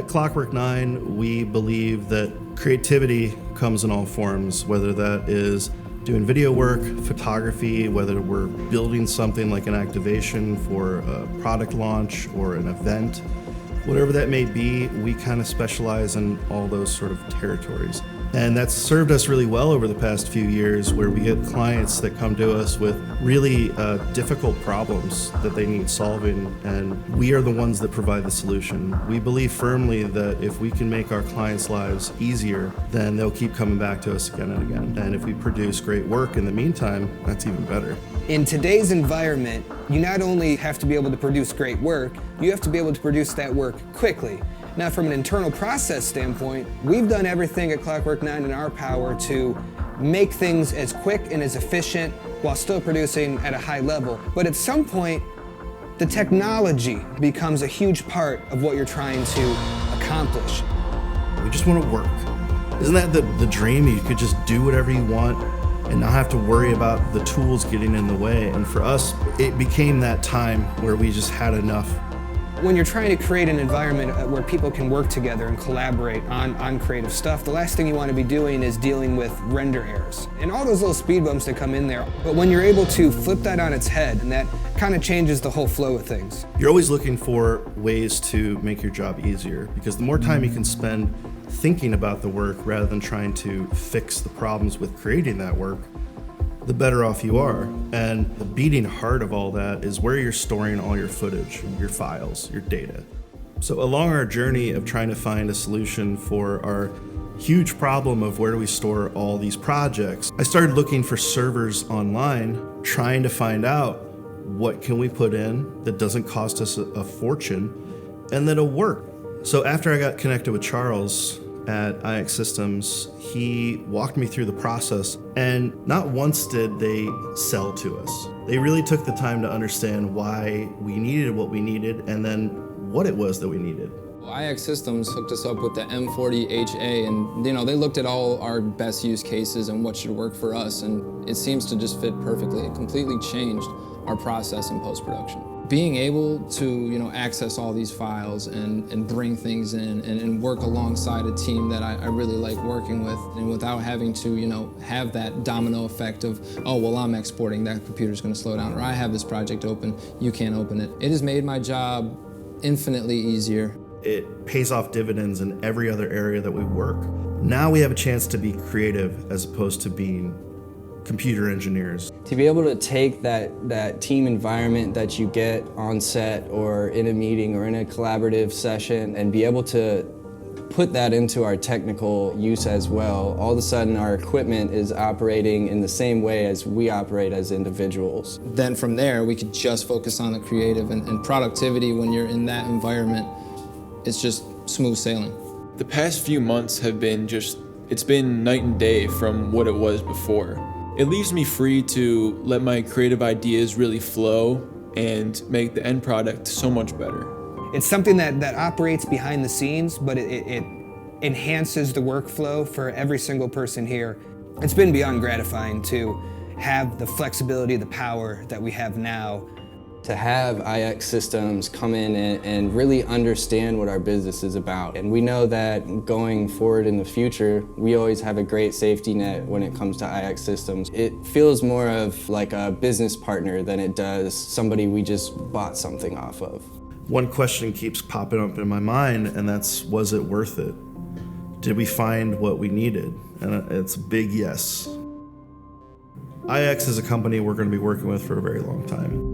At Clockwork9, we believe that creativity comes in all forms, whether that is doing video work, photography, whether we're building something like an activation for a product launch or an event. Whatever that may be, we kind of specialize in all those sort of territories. And that's served us really well over the past few years, where we get clients that come to us with really difficult problems that they need solving, and we are the ones that provide the solution. We believe firmly that if we can make our clients' lives easier, then they'll keep coming back to us again and again. And if we produce great work in the meantime, that's even better. In today's environment, you not only have to be able to produce great work, you have to be able to produce that work quickly. Now, from an internal process standpoint, we've done everything at Clockwork9 in our power to make things as quick and as efficient while still producing at a high level. But at some point, the technology becomes a huge part of what you're trying to accomplish. We just want to work. Isn't that the dream? You could just do whatever you want and not have to worry about the tools getting in the way. And for us, it became that time where we just had enough. When you're trying to create an environment where people can work together and collaborate on creative stuff, the last thing you want to be doing is dealing with render errors and all those little speed bumps that come in there. But when you're able to flip that on its head, and that kind of changes the whole flow of things. You're always looking for ways to make your job easier, because the more time you can spend thinking about the work rather than trying to fix the problems with creating that work, the better off you are. And the beating heart of all that is where you're storing all your footage, your files, your data. So along our journey of trying to find a solution for our huge problem of where do we store all these projects, I started looking for servers online, trying to find out what can we put in that doesn't cost us a fortune and that'll work. So after I got connected with Charles at IX Systems, he walked me through the process, and not once did they sell to us. They really took the time to understand why we needed what we needed and then what it was that we needed. IX Systems hooked us up with the M40-HA, and they looked at all our best use cases and what should work for us, and it seems to just fit perfectly. It completely changed our process in post-production. Being able to access all these files and bring things in and work alongside a team that I really like working with, and without having to have that domino effect of, oh, well, I'm exporting, that computer's going to slow down, or I have this project open, you can't open it. It has made my job infinitely easier. It pays off dividends in every other area that we work. Now we have a chance to be creative as opposed to being computer engineers. To be able to take that team environment that you get on set or in a meeting or in a collaborative session and be able to put that into our technical use as well, all of a sudden our equipment is operating in the same way as we operate as individuals. Then from there, we could just focus on the creative and productivity. When you're in that environment, it's just smooth sailing. The past few months have been it's been night and day from what it was before. It leaves me free to let my creative ideas really flow and make the end product so much better. It's something that operates behind the scenes, but it enhances the workflow for every single person here. It's been beyond gratifying to have the flexibility, the power that we have now. To have IX Systems come in and really understand what our business is about. And we know that going forward in the future, we always have a great safety net when it comes to IX Systems. It feels more of like a business partner than it does somebody we just bought something off of. One question keeps popping up in my mind, and that's, was it worth it? Did we find what we needed? And it's a big yes. IX is a company we're going to be working with for a very long time.